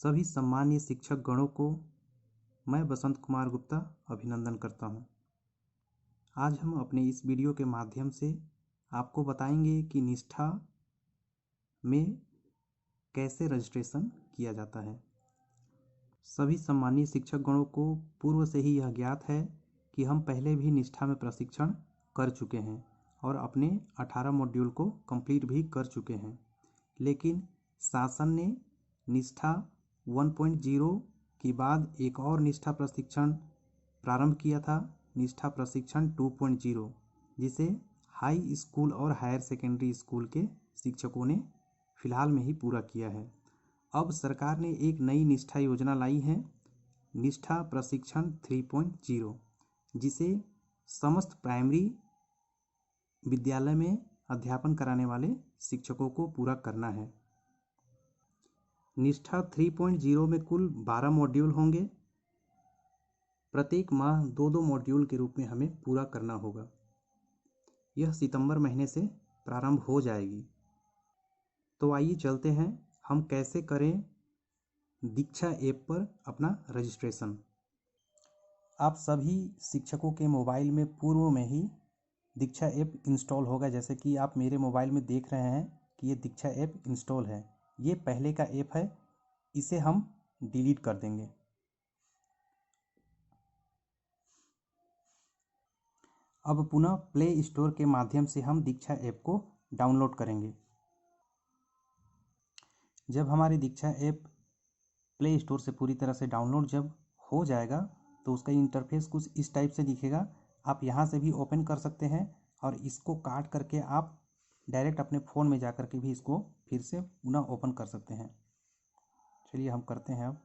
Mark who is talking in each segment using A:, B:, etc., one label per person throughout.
A: सभी सम्मानीय शिक्षक गणों को मैं बसंत कुमार गुप्ता अभिनंदन करता हूं। आज हम अपने इस वीडियो के माध्यम से आपको बताएंगे कि निष्ठा में कैसे रजिस्ट्रेशन किया जाता है। सभी सम्मानीय शिक्षक गणों को पूर्व से ही यह ज्ञात है कि हम पहले भी निष्ठा में प्रशिक्षण कर चुके हैं और अपने 18 मॉड्यूल को कंप्लीट भी कर चुके हैं, लेकिन शासन ने निष्ठा 1.0 के बाद एक और निष्ठा प्रशिक्षण प्रारंभ किया था, निष्ठा प्रशिक्षण 2.0, जिसे हाई स्कूल और हायर सेकेंडरी स्कूल के शिक्षकों ने फिलहाल में ही पूरा किया है। अब सरकार ने एक नई निष्ठा योजना लाई है, निष्ठा प्रशिक्षण 3.0, जिसे समस्त प्राइमरी विद्यालय में अध्यापन कराने वाले शिक्षकों को पूरा करना है। निष्ठा 3.0 में कुल 12 मॉड्यूल होंगे। प्रत्येक माह 2-2 मॉड्यूल के रूप में हमें पूरा करना होगा। यह सितंबर महीने से प्रारंभ हो जाएगी। तो आइए चलते हैं, हम कैसे करें दीक्षा ऐप पर अपना रजिस्ट्रेशन। आप सभी शिक्षकों के मोबाइल में पूर्व में ही दीक्षा ऐप इंस्टॉल होगा। जैसे कि आप मेरे मोबाइल में देख रहे हैं कि ये दीक्षा ऐप इंस्टॉल है। ये पहले का ऐप है, इसे हम डिलीट कर देंगे। अब पुनः प्ले स्टोर के माध्यम से हम दीक्षा ऐप को डाउनलोड करेंगे। जब हमारी दीक्षा ऐप प्ले स्टोर से पूरी तरह से डाउनलोड जब हो जाएगा तो उसका इंटरफेस कुछ इस टाइप से दिखेगा। आप यहाँ से भी ओपन कर सकते हैं और इसको काट करके आप डायरेक्ट अपने फ़ोन में जा कर के भी इसको फिर से पुनः ओपन कर सकते हैं। चलिए हम करते हैं। अब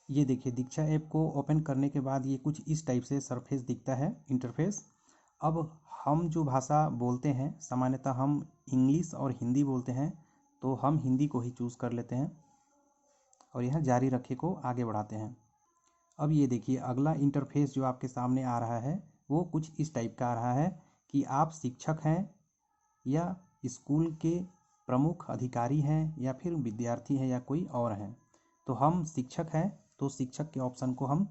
A: ये देखिए, दीक्षा ऐप को ओपन करने के बाद ये कुछ इस टाइप से सरफेस दिखता है, इंटरफेस। अब हम जो भाषा बोलते हैं, सामान्यतः हम इंग्लिश और हिंदी बोलते हैं, तो हम हिंदी को ही चूज़ कर लेते हैं और यह जारी रखे को आगे बढ़ाते हैं। अब ये देखिए, अगला इंटरफेस जो आपके सामने आ रहा है वो कुछ इस टाइप का आ रहा है कि आप शिक्षक हैं या स्कूल के प्रमुख अधिकारी हैं या फिर विद्यार्थी हैं या कोई और हैं। तो हम शिक्षक हैं तो शिक्षक के ऑप्शन को हम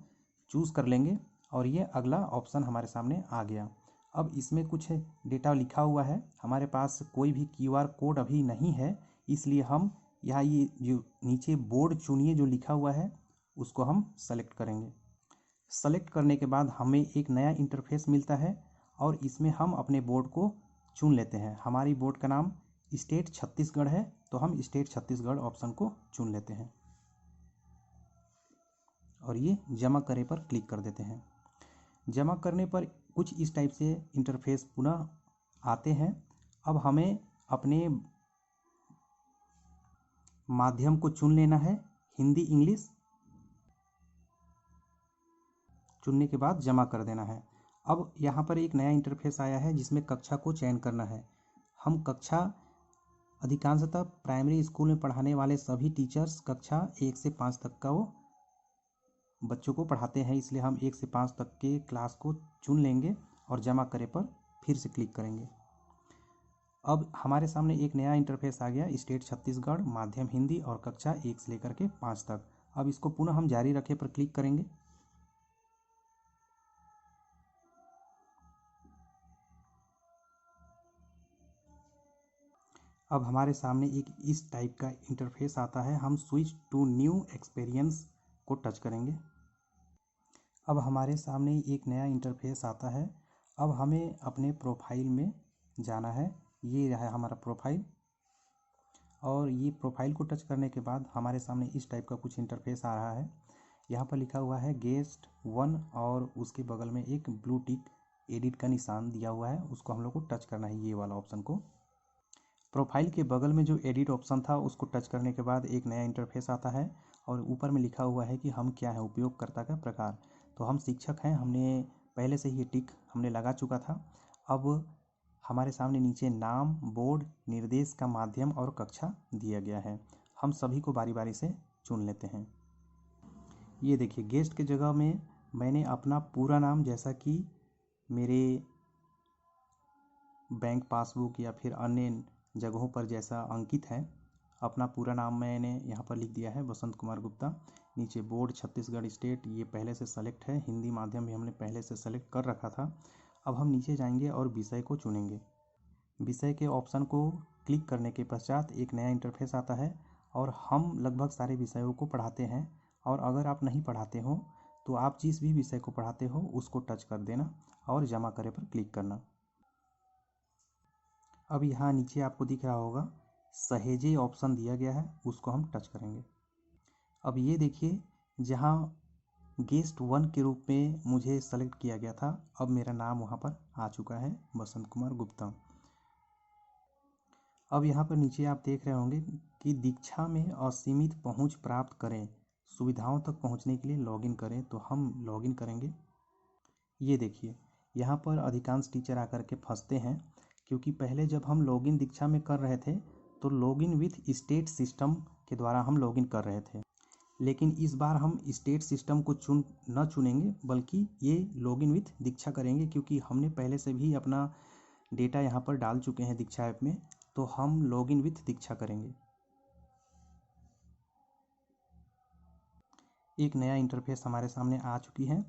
A: चूज़ कर लेंगे और ये अगला ऑप्शन हमारे सामने आ गया। अब इसमें कुछ डेटा लिखा हुआ है, हमारे पास कोई भी QR कोड अभी नहीं है, इसलिए हम यहाँ ये जो नीचे बोर्ड चुनिए जो लिखा हुआ है उसको हम सेलेक्ट करेंगे। सेलेक्ट करने के बाद हमें एक नया इंटरफेस मिलता है और इसमें हम अपने बोर्ड को चुन लेते हैं। हमारी बोर्ड का नाम स्टेट छत्तीसगढ़ है, तो हम स्टेट छत्तीसगढ़ ऑप्शन को चुन लेते हैं और ये जमा करे पर क्लिक कर देते हैं। जमा करने पर कुछ इस टाइप से इंटरफेस पुनः आते हैं। अब हमें अपने माध्यम को चुन लेना है, हिंदी इंग्लिश। चुनने के बाद जमा कर देना है। अब यहाँ पर एक नया इंटरफेस आया है जिसमें कक्षा को चयन करना है। हम कक्षा अधिकांशतः प्राइमरी स्कूल में पढ़ाने वाले सभी टीचर्स कक्षा 1 से 5 तक का वो बच्चों को पढ़ाते हैं, इसलिए हम 1 से 5 तक के क्लास को चुन लेंगे और जमा करे पर फिर से क्लिक करेंगे। अब हमारे सामने एक नया इंटरफेस आ गया, स्टेट छत्तीसगढ़ माध्यम हिंदी और कक्षा 1 से लेकर के 5 तक। अब इसको पुनः हम जारी रखे पर क्लिक करेंगे। अब हमारे सामने एक इस टाइप का इंटरफेस आता है। हम स्विच टू न्यू एक्सपीरियंस को टच करेंगे। अब हमारे सामने एक नया इंटरफेस आता है। अब हमें अपने प्रोफाइल में जाना है। ये है हमारा प्रोफाइल और ये प्रोफाइल को टच करने के बाद हमारे सामने इस टाइप का कुछ इंटरफेस आ रहा है। यहाँ पर लिखा हुआ है गेस्ट 1 और उसके बगल में एक ब्लू टिक एडिट का निशान दिया हुआ है, उसको हम लोग को टच करना है, ये वाला ऑप्शन को। प्रोफाइल के बगल में जो एडिट ऑप्शन था उसको टच करने के बाद एक नया इंटरफेस आता है और ऊपर में लिखा हुआ है कि हम क्या हैं, उपयोगकर्ता का प्रकार। तो हम शिक्षक हैं, हमने पहले से ही टिक हमने लगा चुका था। अब हमारे सामने नीचे नाम, बोर्ड, निर्देश का माध्यम और कक्षा दिया गया है। हम सभी को बारी बारी से चुन लेते हैं। ये देखिए, गेस्ट की जगह में मैंने अपना पूरा नाम, जैसा कि मेरे बैंक पासबुक या फिर अन्य जगहों पर जैसा अंकित है, अपना पूरा नाम मैंने यहाँ पर लिख दिया है, बसंत कुमार गुप्ता। नीचे बोर्ड छत्तीसगढ़ स्टेट, ये पहले से सेलेक्ट है। हिंदी माध्यम भी हमने पहले से सेलेक्ट कर रखा था। अब हम नीचे जाएंगे और विषय को चुनेंगे। विषय के ऑप्शन को क्लिक करने के पश्चात एक नया इंटरफेस आता है और हम लगभग सारे विषयों को पढ़ाते हैं। और अगर आप नहीं पढ़ाते हो तो आप जिस भी विषय को पढ़ाते हो उसको टच कर देना और जमा करे पर क्लिक करना। अब यहाँ नीचे आपको दिख रहा होगा सहेजे ऑप्शन दिया गया है, उसको हम टच करेंगे। अब ये देखिए, जहाँ गेस्ट 1 के रूप में मुझे सेलेक्ट किया गया था, अब मेरा नाम वहाँ पर आ चुका है, बसंत कुमार गुप्ता। अब यहाँ पर नीचे आप देख रहे होंगे कि दीक्षा में असीमित पहुँच प्राप्त करें, सुविधाओं तक पहुँचने के लिए लॉगिन करें। तो हम लॉगिन करेंगे। ये देखिए, यहाँ पर अधिकांश टीचर आकर के फंसते हैं, क्योंकि पहले जब हम लॉगिन दीक्षा में कर रहे थे तो लॉगिन विथ स्टेट सिस्टम के द्वारा हम लॉगिन कर रहे थे। लेकिन इस बार हम स्टेट सिस्टम को चुनेंगे, बल्कि ये लॉगिन विथ दीक्षा करेंगे, क्योंकि हमने पहले से भी अपना डेटा यहाँ पर डाल चुके हैं दीक्षा ऐप में। तो हम लॉगिन विथ दीक्षा करेंगे। एक नया इंटरफेस हमारे सामने आ चुकी है।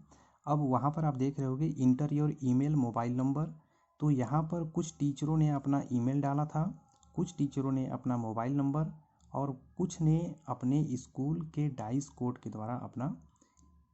A: अब वहाँ पर आप देख रहे होगे inter your email mobile number. तो यहाँ पर कुछ टीचरों ने अपना ईमेल डाला था, कुछ टीचरों ने अपना मोबाइल नंबर और कुछ ने अपने स्कूल के डाइस कोड के द्वारा अपना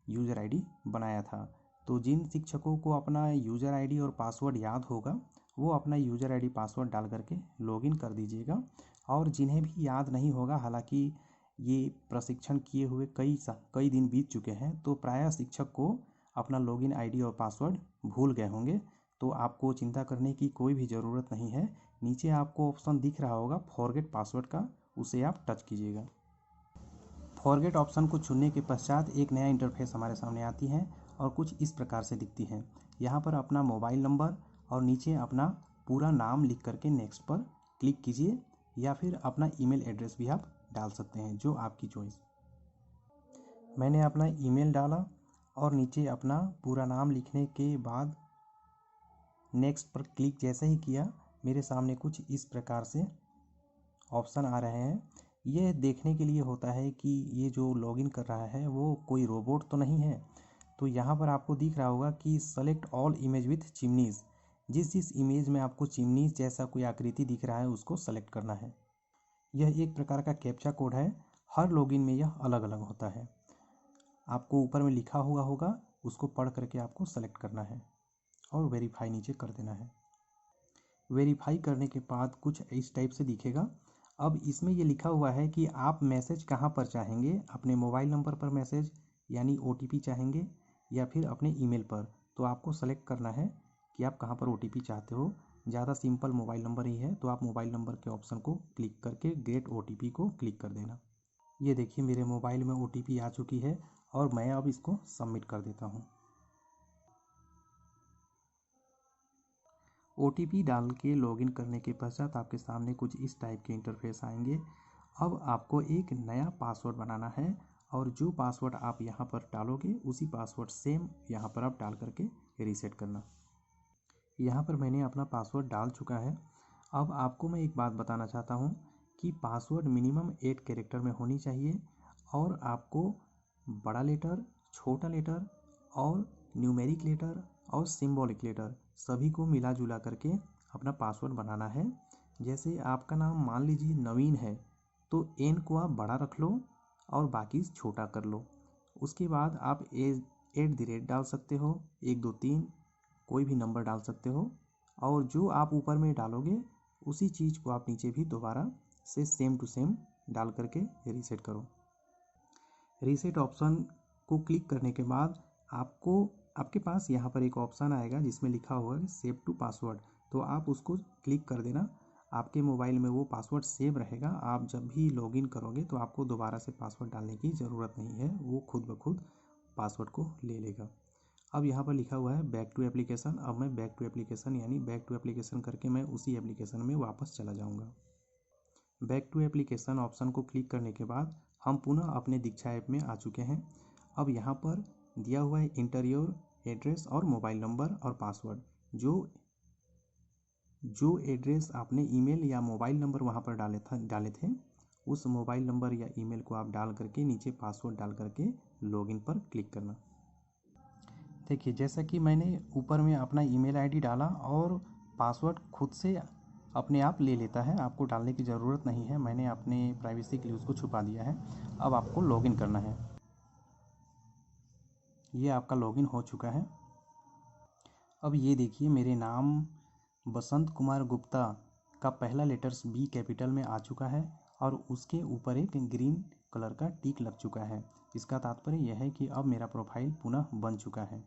A: यूज़र आईडी बनाया था। तो जिन शिक्षकों को अपना यूज़र आईडी और पासवर्ड याद होगा वो अपना यूज़र आईडी पासवर्ड डाल करके लॉगिन कर दीजिएगा। और जिन्हें भी याद नहीं होगा, हालांकि ये प्रशिक्षण किए हुए कई दिन बीत चुके हैं, तो प्रायः शिक्षक को अपना लॉगिन आईडी और पासवर्ड भूल गए होंगे। तो आपको चिंता करने की कोई भी ज़रूरत नहीं है। नीचे आपको ऑप्शन दिख रहा होगा फॉरगेट पासवर्ड का, उसे आप टच कीजिएगा। फॉरगेट ऑप्शन को चुनने के पश्चात एक नया इंटरफेस हमारे सामने आती है और कुछ इस प्रकार से दिखती है। यहाँ पर अपना मोबाइल नंबर और नीचे अपना पूरा नाम लिख करके नेक्स्ट पर क्लिक कीजिए, या फिर अपना ईमेल एड्रेस भी आप डाल सकते हैं, जो आपकी चॉइस। मैंने अपना ईमेल डाला और नीचे अपना पूरा नाम लिखने के बाद नेक्स्ट पर क्लिक जैसे ही किया, मेरे सामने कुछ इस प्रकार से ऑप्शन आ रहे हैं। ये देखने के लिए होता है कि ये जो लॉगिन कर रहा है वो कोई रोबोट तो नहीं है। तो यहाँ पर आपको दिख रहा होगा कि select all image with chimneys. जिस इमेज में आपको चिमनीज जैसा कोई आकृति दिख रहा है उसको सेलेक्ट करना है। यह एक प्रकार का कैप्चा कोड है, हर लॉगिन में यह अलग अलग होता है। आपको ऊपर में लिखा हुआ होगा, उसको पढ़ करके आपको सेलेक्ट करना है और वेरीफाई नीचे कर देना है। वेरीफाई करने के बाद कुछ इस टाइप से दिखेगा। अब इसमें ये लिखा हुआ है कि आप मैसेज कहाँ पर चाहेंगे, अपने मोबाइल नंबर पर मैसेज यानी OTP चाहेंगे या फिर अपने ईमेल पर। तो आपको सेलेक्ट करना है कि आप कहाँ पर OTP चाहते हो। ज़्यादा सिंपल मोबाइल नंबर ही है, तो आप मोबाइल नंबर के ऑप्शन को क्लिक करके गेट OTP को क्लिक कर देना। ये देखिए, मेरे मोबाइल में OTP आ चुकी है और मैं अब इसको सबमिट कर देता हूँ। OTP डाल के लॉगिन करने के पश्चात आपके सामने कुछ इस टाइप के इंटरफेस आएंगे। अब आपको एक नया पासवर्ड बनाना है और जो पासवर्ड आप यहाँ पर डालोगे उसी पासवर्ड सेम यहाँ पर आप डाल करके रीसेट करना। यहाँ पर मैंने अपना पासवर्ड डाल चुका है। अब आपको मैं एक बात बताना चाहता हूँ कि पासवर्ड मिनिमम 8 कैरेक्टर में होनी चाहिए और आपको बड़ा लेटर, छोटा लेटर और न्यूमेरिक लेटर और सिंबॉलिक लेटर सभी को मिला जुला करके अपना पासवर्ड बनाना है। जैसे आपका नाम मान लीजिए नवीन है, तो एन को आप बड़ा रख लो और बाकी छोटा कर लो। उसके बाद आप @ डाल सकते हो, 1 2 3 कोई भी नंबर डाल सकते हो, और जो आप ऊपर में डालोगे उसी चीज़ को आप नीचे भी दोबारा से सेम टू सेम डाल करके रीसेट करो। रीसेट ऑप्शन को क्लिक करने के बाद आपके पास यहाँ पर एक ऑप्शन आएगा जिसमें लिखा हुआ है सेव टू पासवर्ड। तो आप उसको क्लिक कर देना। आपके मोबाइल में वो पासवर्ड सेव रहेगा। आप जब भी लॉगिन करोगे तो आपको दोबारा से पासवर्ड डालने की ज़रूरत नहीं है, वो खुद ब खुद पासवर्ड को ले लेगा। अब यहाँ पर लिखा हुआ है बैक टू एप्लीकेशन। अब मैं बैक टू एप्लीकेशन यानी बैक टू एप्लीकेशन करके मैं उसी एप्लीकेशन में वापस चला जाऊँगा। बैक टू एप्लीकेशन ऑप्शन को क्लिक करने के बाद हम पुनः अपने दीक्षा ऐप में आ चुके हैं। अब यहाँ पर दिया हुआ है इंटर योर एड्रेस और मोबाइल नंबर और पासवर्ड। जो एड्रेस आपने ईमेल या मोबाइल नंबर वहाँ पर डाले थे उस मोबाइल नंबर या ईमेल को आप डाल करके नीचे पासवर्ड डाल करके लॉगिन पर क्लिक करना। देखिए जैसा कि मैंने ऊपर में अपना ईमेल आईडी डाला और पासवर्ड खुद से अपने आप ले लेता है, आपको डालने की ज़रूरत नहीं है। मैंने अपने प्राइवेसी के लिए उसको छुपा दिया है। अब आपको लॉगिन करना है। ये आपका लॉगिन हो चुका है। अब ये देखिए मेरे नाम बसंत कुमार गुप्ता का पहला लेटर्स बी कैपिटल में आ चुका है और उसके ऊपर एक ग्रीन कलर का टिक लग चुका है। इसका तात्पर्य यह है कि अब मेरा प्रोफाइल पुनः बन चुका है।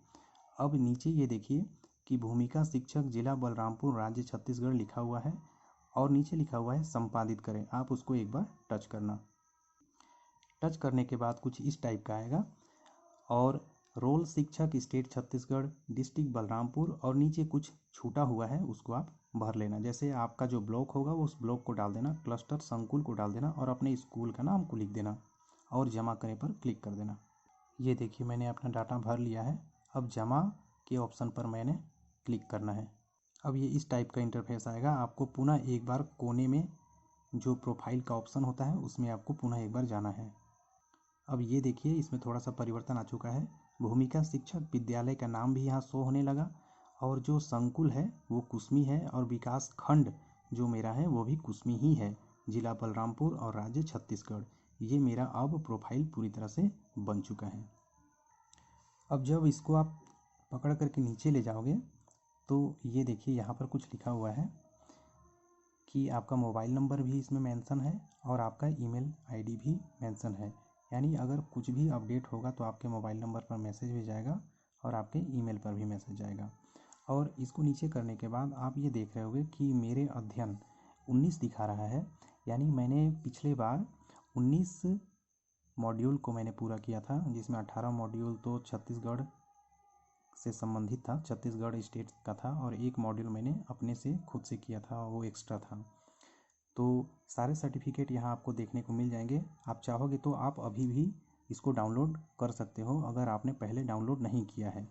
A: अब नीचे ये देखिए कि भूमिका शिक्षक जिला बलरामपुर राज्य छत्तीसगढ़ लिखा हुआ है और नीचे लिखा हुआ है संपादित करें। आप उसको एक बार टच करना। टच करने के बाद कुछ इस टाइप का आएगा और रोल शिक्षक स्टेट छत्तीसगढ़ डिस्ट्रिक्ट बलरामपुर और नीचे कुछ छूटा हुआ है उसको आप भर लेना। जैसे आपका जो ब्लॉक होगा वो उस ब्लॉक को डाल देना, क्लस्टर संकुल को डाल देना और अपने स्कूल का नाम को लिख देना और जमा करें पर क्लिक कर देना। ये देखिए मैंने अपना डाटा भर लिया है। अब जमा के ऑप्शन पर मैंने क्लिक करना है। अब ये इस टाइप का इंटरफेस आएगा। आपको पुनः एक बार कोने में जो प्रोफाइल का ऑप्शन होता है उसमें आपको पुनः एक बार जाना है। अब ये देखिए इसमें थोड़ा सा परिवर्तन आ चुका है। भूमिका शिक्षक विद्यालय का नाम भी यहाँ शो होने लगा और जो संकुल है वो कुसमी है और विकास खंड जो मेरा है वो भी कुसमी ही है, जिला बलरामपुर और राज्य छत्तीसगढ़। ये मेरा अब प्रोफाइल पूरी तरह से बन चुका है। अब जब इसको आप पकड़ करके नीचे ले जाओगे तो ये देखिए यहाँ पर कुछ लिखा हुआ है कि आपका मोबाइल नंबर भी इसमें मेंशन है और आपका ईमेल आईडी भी मेंशन है। यानी अगर कुछ भी अपडेट होगा तो आपके मोबाइल नंबर पर मैसेज भी जाएगा और आपके ईमेल पर भी मैसेज जाएगा। और इसको नीचे करने के बाद आप ये देख रहे होंगे कि मेरे अध्ययन 19 दिखा रहा है। यानी मैंने पिछले बार 19 मॉड्यूल को मैंने पूरा किया था, जिसमें 18 मॉड्यूल तो छत्तीसगढ़ से संबंधित था, छत्तीसगढ़ स्टेट का था और एक मॉड्यूल मैंने अपने से खुद से किया था, वो एक्स्ट्रा था। तो सारे सर्टिफिकेट यहाँ आपको देखने को मिल जाएंगे। आप चाहोगे तो आप अभी भी इसको डाउनलोड कर सकते हो अगर आपने पहले डाउनलोड नहीं किया है।